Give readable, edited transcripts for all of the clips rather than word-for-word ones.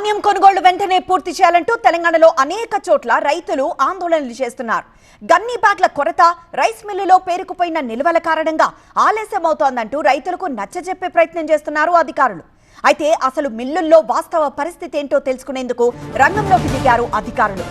ధాన్యం కొనుగోళ్లు వెంటనే పూర్తి చేయాలంటూ తెలంగాణలో అనేక చోట్ల రైతులు ఆందోళనలు చేస్తున్నారు. గన్ని బ్యాగ్ల కొరత, రైస్ మిల్లులో పేరుకుపోయిన నిల్వల కారణంగా ఆలస్యమవుతోందంటూ రైతులకు నచ్చజెప్పే ప్రయత్నం చేస్తున్నారు అధికారులు. అయితే అసలు మిల్లుల్లో వాస్తవ పరిస్థితి ఏంటో తెలుసుకునేందుకు రంగంలోకి దిగారు అధికారులు.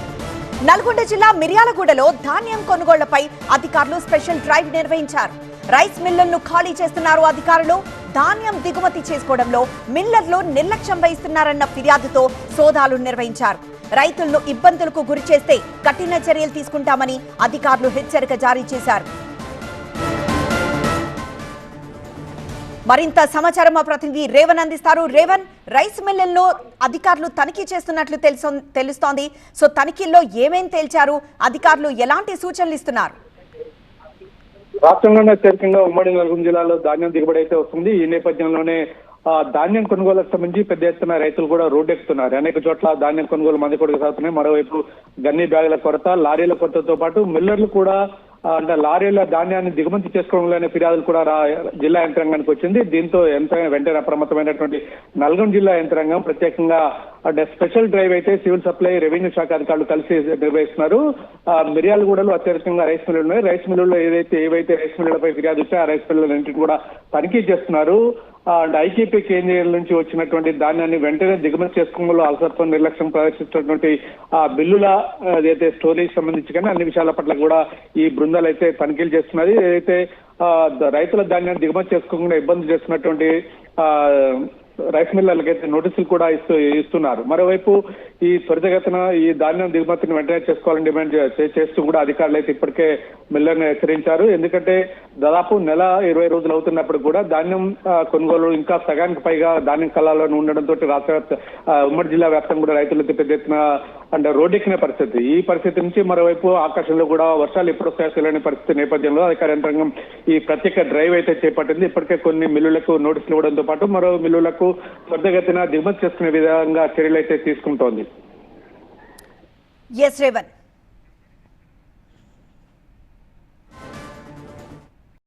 నల్గొండ జిల్లా మిర్యాలగూడలో ధాన్యం కొనుగోళ్లపై అధికారులు స్పెషల్ డ్రైవ్ నిర్వహించారు. రైస్ మిల్లులను ఖాళీ చేస్తున్నారు అధికారులు. ధాన్యం దిగుమతి చేసుకోవడంలో మిల్లర్లు నిర్లక్ష్యం వహిస్తున్నారన్న ఫిర్యాదుతో సోదాలు నిర్వహించారు. రైతులను ఇబ్బందులకు గురి చేస్తే కఠిన చర్యలు తీసుకుంటామని అధికారులు హెచ్చరిక జారీ చేశారు. మరింత సమాచారం మా ప్రతినిధి రేవన్ అందిస్తారు. రేవన్, రైస్ మిల్లుల్లో అధికారులు తనిఖీ చేస్తున్నట్లు తెలుస్తోంది. సో తనిఖీల్లో ఏమేం తేల్చారు? అధికారులు ఎలాంటి సూచనలు ఇస్తున్నారు? రాష్ట్రంలోనే ప్రత్యేకంగా ఉమ్మడి నల్గొండ జిల్లాలో ధాన్యం దిగుబడి అయితే వస్తుంది. ఈ నేపథ్యంలోనే ధాన్యం కొనుగోలుకు సంబంధించి పెద్ద ఎత్తున రైతులు కూడా రోడ్డెక్కుతున్నారు. అనేక చోట్ల ధాన్యం కొనుగోలు మంది కూడా సాగుతున్నాయి. మరోవైపు గన్ని బ్యాగుల కొరత, లారీల కొరతతో పాటు మిల్లర్లు కూడా అంటే లారీల ధాన్యాన్ని దిగుమతి చేసుకోవడంలోనే ఫిర్యాదులు కూడా జిల్లా యంత్రాంగానికి వచ్చింది. దీంతో వెంటనే అప్రమత్తమైనటువంటి నల్గొండ జిల్లా యంత్రాంగం ప్రత్యేకంగా అంటే స్పెషల్ డ్రైవ్ అయితే సివిల్ సప్లై, రెవెన్యూ శాఖ అధికారులు కలిసి నిర్వహిస్తున్నారు. మిర్యాలగూడలో అత్యధికంగా రైస్ మిల్లులు ఉన్నాయి. రైస్ మిల్లుల్లో ఏవైతే రైస్ మిల్లులపై ఫిర్యాదు వచ్చాయో ఆ రైస్ మిల్లులన్నింటినీ కూడా తనిఖీ చేస్తున్నారు. అండ్ ఐకేపీ కేంద్రాల నుంచి వచ్చినటువంటి ధాన్యాన్ని వెంటనే దిగుమతి చేసుకోవడంలో అలసత్వం, నిర్లక్ష్యం ప్రదర్శిస్తున్నటువంటి బిల్లుల ఏదైతే స్టోరేజ్ సంబంధించి కానీ అన్ని విషయాల పట్ల కూడా ఈ బృందాలు అయితే తనిఖీలు చేస్తున్నది. ఏదైతే రైతుల ధాన్యాన్ని దిగుమతి చేసుకోకుండా ఇబ్బంది చేస్తున్నటువంటి రైస్ మిల్లర్లకైతే నోటీసులు కూడా ఇస్తున్నారు. మరోవైపు ఈ త్వరితగతిన ఈ ధాన్యం దిగుమతిని వెంటనే చేసుకోవాలని డిమాండ్ చేస్తూ కూడా అధికారులు అయితే ఇప్పటికే మిల్లర్ని హెచ్చరించారు. ఎందుకంటే దాదాపు నెల 20 రోజులు అవుతున్నప్పుడు కూడా ధాన్యం కొనుగోలు ఇంకా సగానికి పైగా ధాన్యం కళాలను ఉండడంతో రాష్ట్ర ఉమ్మడి జిల్లా వ్యాప్తంగా కూడా రైతులతో పెద్ద ఎత్తున అంటే రోడ్డెక్కిన పరిస్థితి. ఈ పరిస్థితి నుంచి మరోవైపు ఆకాశంలో కూడా వర్షాలు ఎప్పుడు వస్తాయో తెలియని పరిస్థితి నేపథ్యంలో అధికార యంత్రాంగం ఈ ప్రత్యేక డ్రైవ్ అయితే చేపట్టింది. ఇప్పటికే కొన్ని మిల్లులకు నోటీసులు ఇవ్వడంతో పాటు మరో మిల్లులకు త్వరితగతిన దిగుమతి చేసుకునే విధంగా చర్యలు అయితే తీసుకుంటోంది. ఎస్ రేవన్.